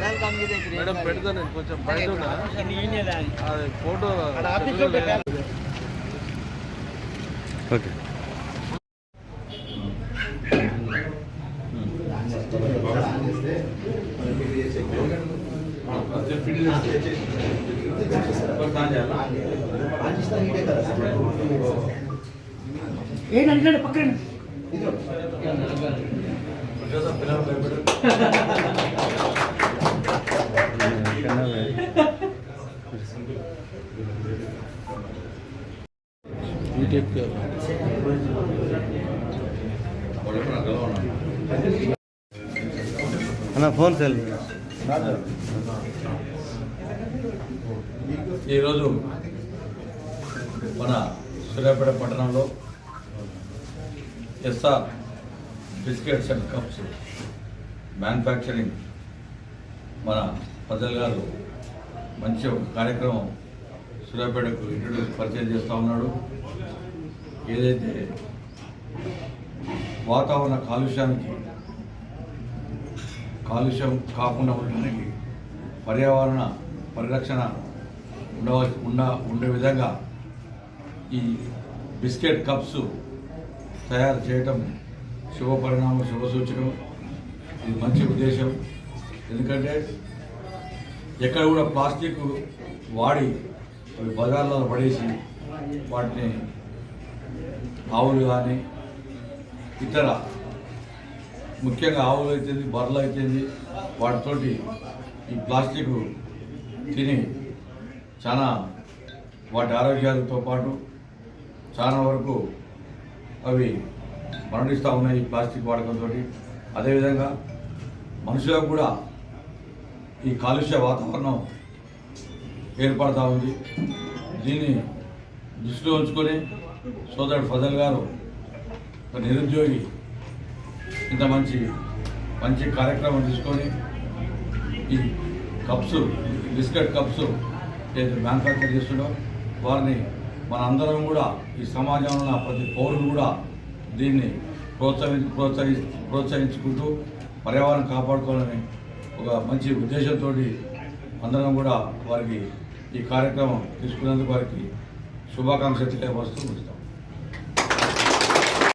Madam పెడతా నేను కొంచెం బయట ఉన్నా అది ఫోటో ఓకే ఏంటంటే పక్కన అన్న ఫోన్ సెల్ ఈరోజు మన సూర్యాపేట పట్టణంలో SR biscuits and cups manufacturing మన ఫజల్ గారు మంచి ఒక కార్యక్రమం సూర్యాపేటకు ఇంట్రడ్యూస్ పరిచయం చేస్తూ ఉన్నాడు. ఏదైతే వాతావరణ కాలుష్యం కాకుండా ఉండడానికి పర్యావరణ పరిరక్షణ ఉండే విధంగా ఈ బిస్కెట్ కప్స్ తయారు చేయటం శుభపరిణామం, శుభసూచకం. ఇది మంచి ఉద్దేశం. ఎందుకంటే ఎక్కడ కూడా ప్లాస్టిక్ వాడి అవి బజార్లలో పడేసి వాటిని ఆవులు కానీ ఇతర ముఖ్యంగా ఆవులు అయితేంది, బర్రెలు అయితేంది వాటితోటి ఈ ప్లాస్టిక్ తిని చాలా వాటి ఆరోగ్యాలతో పాటు చాలా వరకు అవి మరణిస్తూ ఉన్నాయి ఈ ప్లాస్టిక్ వాడకంతో. అదేవిధంగా మనుషులకు కూడా ఈ కాలుష్య వాతావరణం ఏర్పడుతూ ఉంది. దీన్ని దృష్టిలో ఉంచుకొని సోదరుడు ఫజల్ గారు ఒక నిరుద్యోగి ఇంత మంచి కార్యక్రమం తీసుకొని ఈ కప్స్ బిస్కెట్ కప్స్ ఏదైతే మ్యానుఫ్యాక్చర్ చేస్తుండో వారిని మన అందరం కూడా ఈ సమాజంలో ప్రతి పౌరులు కూడా దీన్ని ప్రోత్సహించుకుంటూ పర్యావరణం కాపాడుకోవాలని ఒక మంచి ఉద్దేశంతో అందరం కూడా వారికి ఈ కార్యక్రమం తీసుకున్నందుకు వారికి శుభాకాంక్షలు తెలియపరుస్తూ